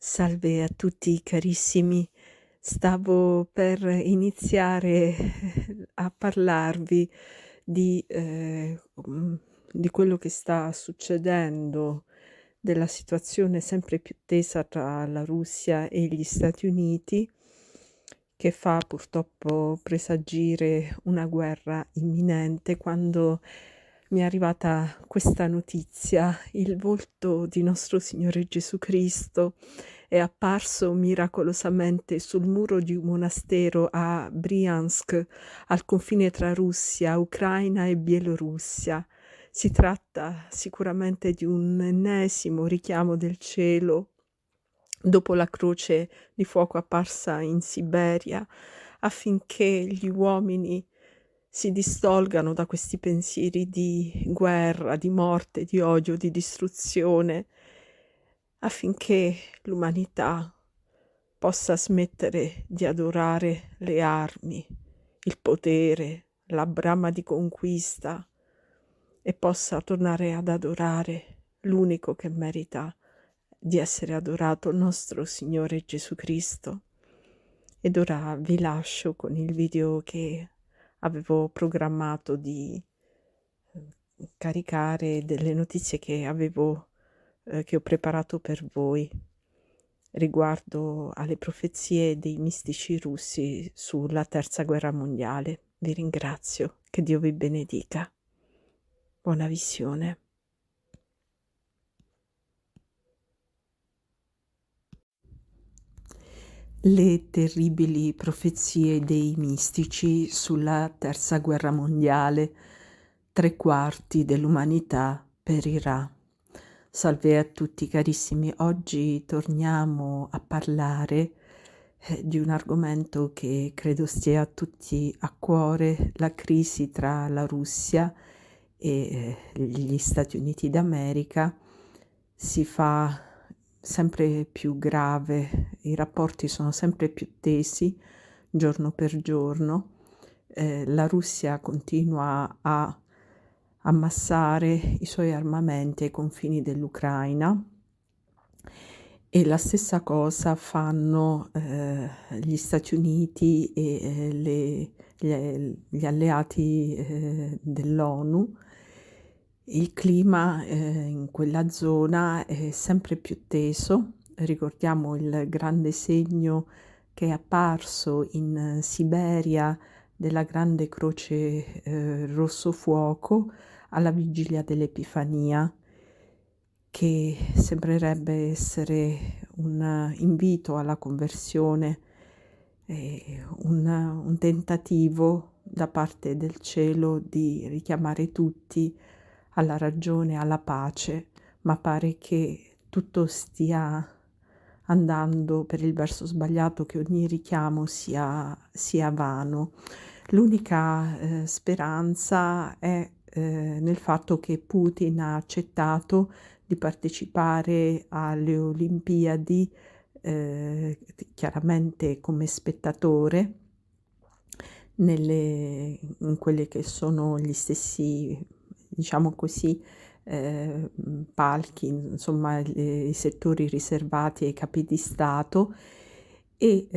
Salve a tutti carissimi, stavo per iniziare a parlarvi di, di quello che sta succedendo, della situazione sempre più tesa tra la Russia e gli Stati Uniti, che fa purtroppo presagire una guerra imminente quando mi è arrivata questa notizia: il volto di nostro Signore Gesù Cristo è apparso miracolosamente sul muro di un monastero a Briansk, al confine tra Russia, Ucraina e Bielorussia. Si tratta sicuramente di un ennesimo richiamo del cielo dopo la croce di fuoco apparsa in Siberia, affinché gli uomini si distolgano da questi pensieri di guerra, di morte, di odio, di distruzione, affinché l'umanità possa smettere di adorare le armi, il potere, la brama di conquista e possa tornare ad adorare l'unico che merita di essere adorato, il nostro Signore Gesù Cristo. Ed ora vi lascio con il video che avevo programmato di caricare, delle notizie che che ho preparato per voi riguardo alle profezie dei mistici russi sulla terza guerra mondiale. Vi ringrazio, che Dio vi benedica. Buona visione. Le terribili profezie dei mistici sulla terza guerra mondiale. 3/4 dell'umanità perirà. Salve a tutti carissimi, oggi torniamo a parlare di un argomento che credo stia a tutti a cuore: la crisi tra la Russia e gli Stati Uniti d'America si fa sempre più grave, i rapporti sono sempre più tesi giorno per giorno. La Russia continua a ammassare i suoi armamenti ai confini dell'Ucraina e la stessa cosa fanno gli Stati Uniti e gli alleati dell'ONU. Il clima in quella zona è sempre più teso. Ricordiamo il grande segno che è apparso in Siberia della grande croce rosso fuoco alla vigilia dell'Epifania, che sembrerebbe essere un invito alla conversione, un tentativo da parte del cielo di richiamare tutti alla ragione, alla pace, ma pare che tutto stia andando per il verso sbagliato, che ogni richiamo sia vano. L'unica speranza è nel fatto che Putin ha accettato di partecipare alle Olimpiadi, chiaramente come spettatore, in quelli che sono gli stessi, diciamo così, palchi, insomma, i settori riservati ai capi di Stato, e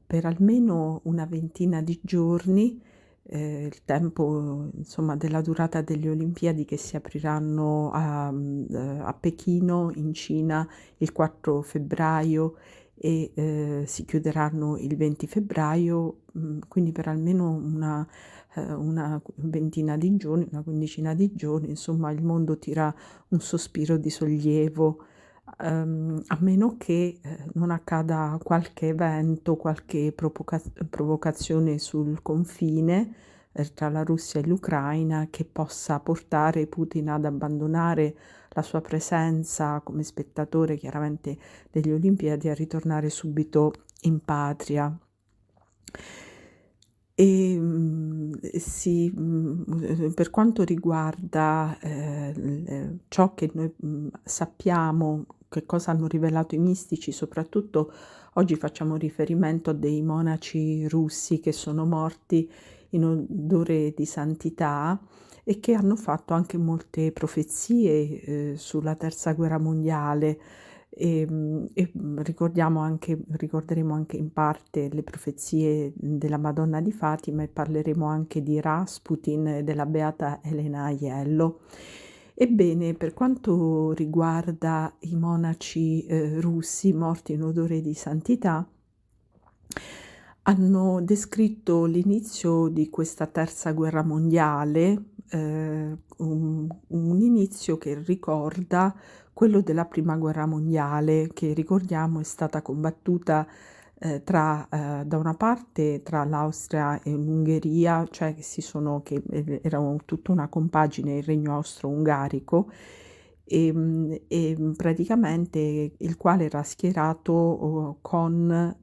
per almeno una ventina di giorni, il tempo insomma della durata delle Olimpiadi, che si apriranno a Pechino in Cina il 4 febbraio e si chiuderanno il 20 febbraio, quindi per almeno una ventina di giorni, una quindicina di giorni, insomma il mondo tira un sospiro di sollievo, a meno che non accada qualche evento, qualche provocazione sul confine tra la Russia e l'Ucraina, che possa portare Putin ad abbandonare la sua presenza come spettatore chiaramente delle Olimpiadi, a ritornare subito in patria. Per quanto riguarda ciò che noi sappiamo, che cosa hanno rivelato i mistici, soprattutto oggi facciamo riferimento a dei monaci russi che sono morti in odore di santità e che hanno fatto anche molte profezie sulla terza guerra mondiale. Ricorderemo anche in parte le profezie della Madonna di Fatima e parleremo anche di Rasputin e della beata Elena Aiello. Ebbene, per quanto riguarda i monaci russi morti in odore di santità, hanno descritto l'inizio di questa terza guerra mondiale, un inizio che ricorda quello della prima guerra mondiale, che ricordiamo è stata combattuta da una parte tra l'Austria e l'Ungheria, cioè era tutta una compagine, il regno austro-ungarico, praticamente il quale era schierato con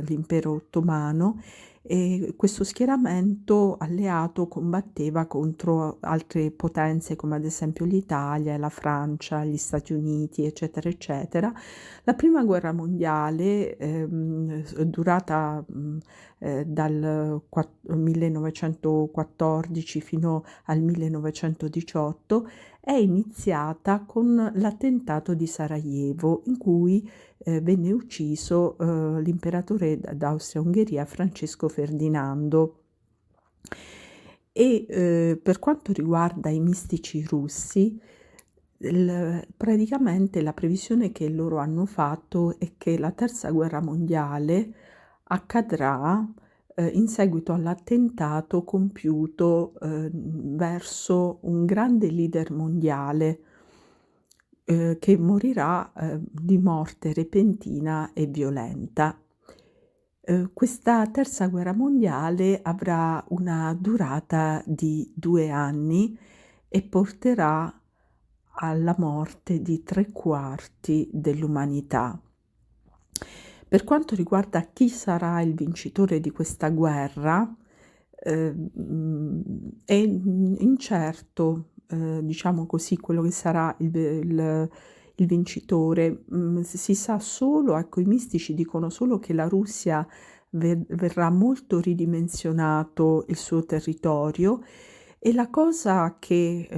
l'impero ottomano, e questo schieramento alleato combatteva contro altre potenze come ad esempio l'Italia, la Francia, gli Stati Uniti, eccetera, eccetera. La prima guerra mondiale, durata dal 1914 fino al 1918, è iniziata con l'attentato di Sarajevo, in cui venne ucciso l'imperatore d'Austria-Ungheria Francesco Ferdinando. E per quanto riguarda i mistici russi, praticamente la previsione che loro hanno fatto è che la terza guerra mondiale accadrà in seguito all'attentato compiuto verso un grande leader mondiale che morirà di morte repentina e violenta. Questa terza guerra mondiale avrà una durata di 2 anni e porterà alla morte di 3/4 dell'umanità. Per quanto riguarda chi sarà il vincitore di questa guerra, è incerto, diciamo così, quello che sarà il vincitore. Si sa solo, ecco, i mistici dicono solo che la Russia verrà molto ridimensionato il suo territorio, e la cosa che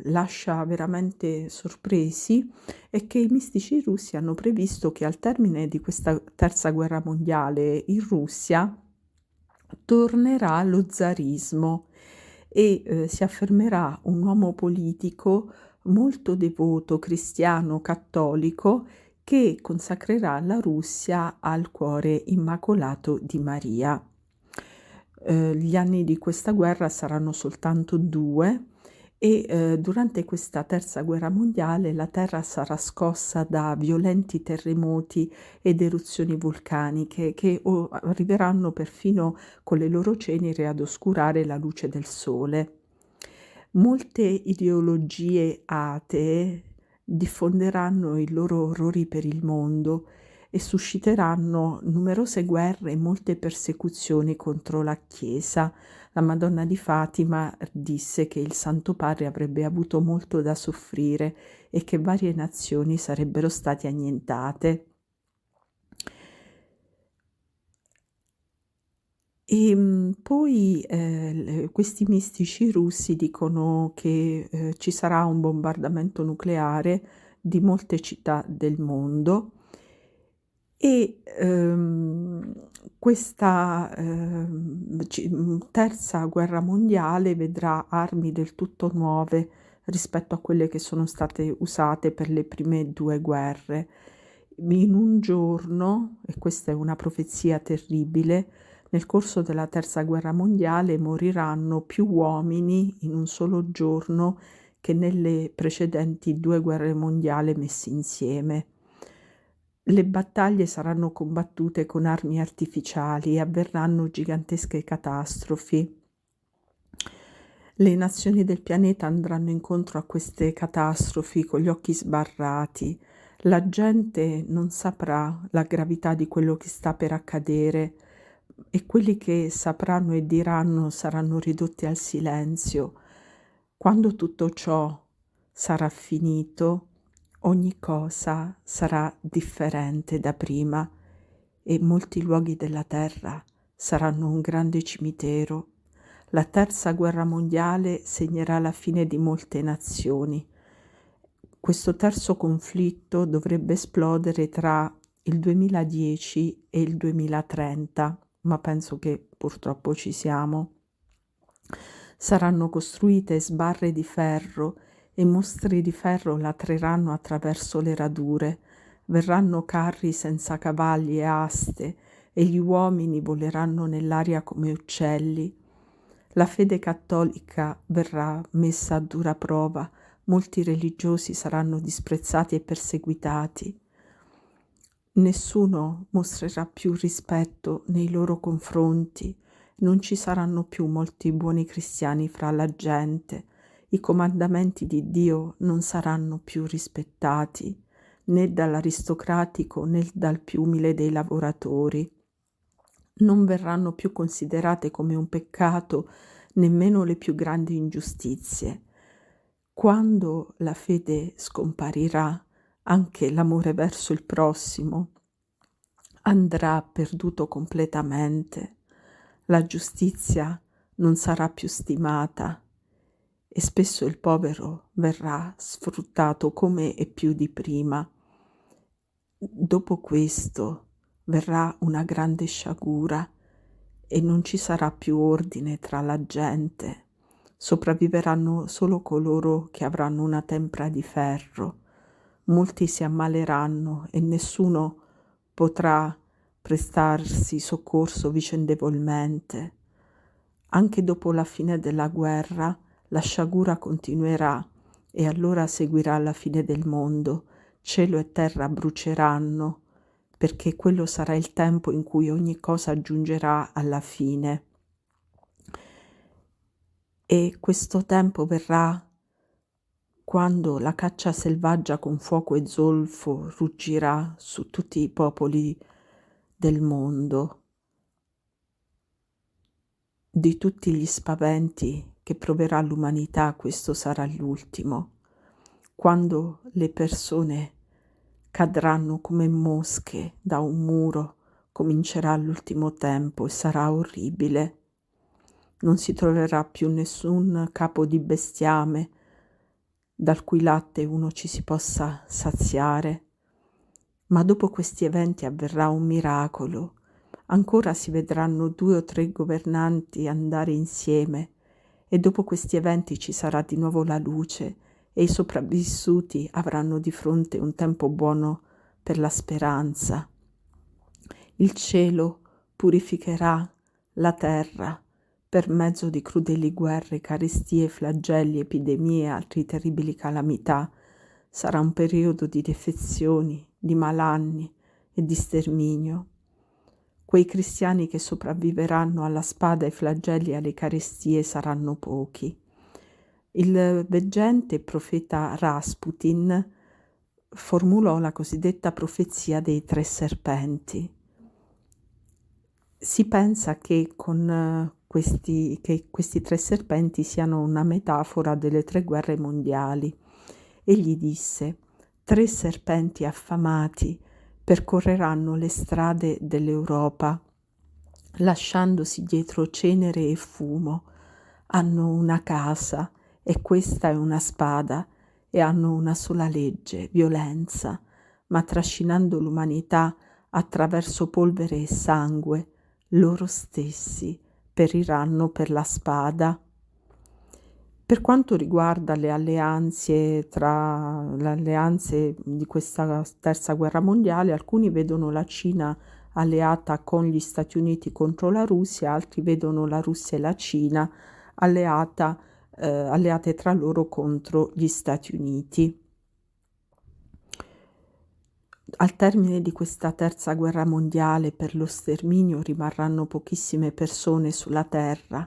lascia veramente sorpresi è che i mistici russi hanno previsto che al termine di questa terza guerra mondiale in Russia tornerà lo zarismo e si affermerà un uomo politico molto devoto, cristiano, cattolico, che consacrerà la Russia al cuore immacolato di Maria. Gli anni di questa guerra saranno soltanto 2, e durante questa terza guerra mondiale la terra sarà scossa da violenti terremoti ed eruzioni vulcaniche che arriveranno perfino con le loro ceneri ad oscurare la luce del sole. Molte ideologie atee diffonderanno i loro orrori per il mondo e susciteranno numerose guerre e molte persecuzioni contro la Chiesa. La Madonna di Fatima disse che il Santo Padre avrebbe avuto molto da soffrire e che varie nazioni sarebbero state annientate. Poi questi mistici russi dicono che ci sarà un bombardamento nucleare di molte città del mondo, e questa terza guerra mondiale vedrà armi del tutto nuove rispetto a quelle che sono state usate per le prime 2 guerre. In un giorno, e questa è una profezia terribile, nel corso della terza guerra mondiale moriranno più uomini in un solo giorno che nelle precedenti 2 guerre mondiali messe insieme. Le battaglie saranno combattute con armi artificiali e avverranno gigantesche catastrofi. Le nazioni del pianeta andranno incontro a queste catastrofi con gli occhi sbarrati. La gente non saprà la gravità di quello che sta per accadere, e quelli che sapranno e diranno saranno ridotti al silenzio. Quando tutto ciò sarà finito, ogni cosa sarà differente da prima e molti luoghi della terra saranno un grande cimitero. La terza guerra mondiale segnerà la fine di molte nazioni. questo terzo conflitto dovrebbe esplodere tra il 2010 e il 2030, ma penso che purtroppo ci siamo. Saranno costruite sbarre di ferro e mostri di ferro latreranno attraverso le radure, verranno carri senza cavalli e aste, e gli uomini voleranno nell'aria come uccelli. La fede cattolica verrà messa a dura prova, molti religiosi saranno disprezzati e perseguitati. Nessuno mostrerà più rispetto nei loro confronti, non ci saranno più molti buoni cristiani fra la gente, i comandamenti di Dio non saranno più rispettati, né dall'aristocratico né dal più umile dei lavoratori. Non verranno più considerate come un peccato nemmeno le più grandi ingiustizie. Quando la fede scomparirà, anche l'amore verso il prossimo andrà perduto completamente. La giustizia non sarà più stimata e spesso il povero verrà sfruttato come e più di prima. Dopo questo verrà una grande sciagura e non ci sarà più ordine tra la gente. Sopravviveranno solo coloro che avranno una tempra di ferro. Molti si ammaleranno e nessuno potrà prestarsi soccorso vicendevolmente. Anche dopo la fine della guerra, la sciagura continuerà e allora seguirà la fine del mondo. Cielo e terra bruceranno, perché quello sarà il tempo in cui ogni cosa giungerà alla fine. E questo tempo verrà quando la caccia selvaggia con fuoco e zolfo ruggirà su tutti i popoli del mondo. Di tutti gli spaventi che proverà l'umanità, questo sarà l'ultimo, quando le persone cadranno come mosche da un muro, comincerà l'ultimo tempo e sarà orribile. Non si troverà più nessun capo di bestiame dal cui latte uno ci si possa saziare. Ma dopo questi eventi avverrà un miracolo. Ancora si vedranno 2 o 3 governanti andare insieme e dopo questi eventi ci sarà di nuovo la luce e i sopravvissuti avranno di fronte un tempo buono per la speranza. Il cielo purificherà la terra per mezzo di crudeli guerre, carestie, flagelli, epidemie e altre terribili calamità. Sarà un periodo di defezioni, di malanni e di sterminio. Quei cristiani che sopravviveranno alla spada, ai flagelli e alle carestie saranno pochi. Il veggente profeta Rasputin formulò la cosiddetta profezia dei 3 serpenti. Si pensa che questi 3 serpenti siano una metafora delle 3 guerre mondiali. Egli disse: 3 serpenti affamati percorreranno le strade dell'Europa, lasciandosi dietro cenere e fumo. Hanno una casa e questa è una spada e hanno una sola legge, violenza, ma trascinando l'umanità attraverso polvere e sangue, loro stessi periranno per la spada. Per quanto riguarda le alleanze di questa terza guerra mondiale, alcuni vedono la Cina alleata con gli Stati Uniti contro la Russia, altri vedono la Russia e la Cina alleate tra loro contro gli Stati Uniti. Al termine di questa terza guerra mondiale, per lo sterminio rimarranno pochissime persone sulla terra.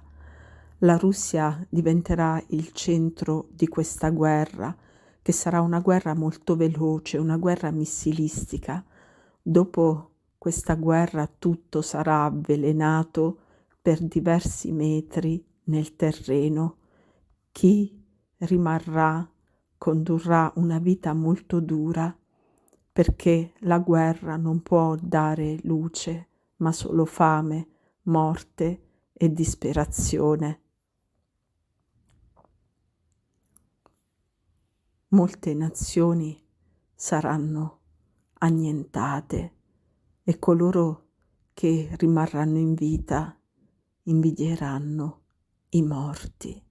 La Russia diventerà il centro di questa guerra, che sarà una guerra molto veloce, una guerra missilistica. Dopo questa guerra tutto sarà avvelenato per diversi metri nel terreno. Chi rimarrà condurrà una vita molto dura, perché la guerra non può dare luce, ma solo fame, morte e disperazione. molte nazioni saranno annientate e coloro che rimarranno in vita invidieranno i morti.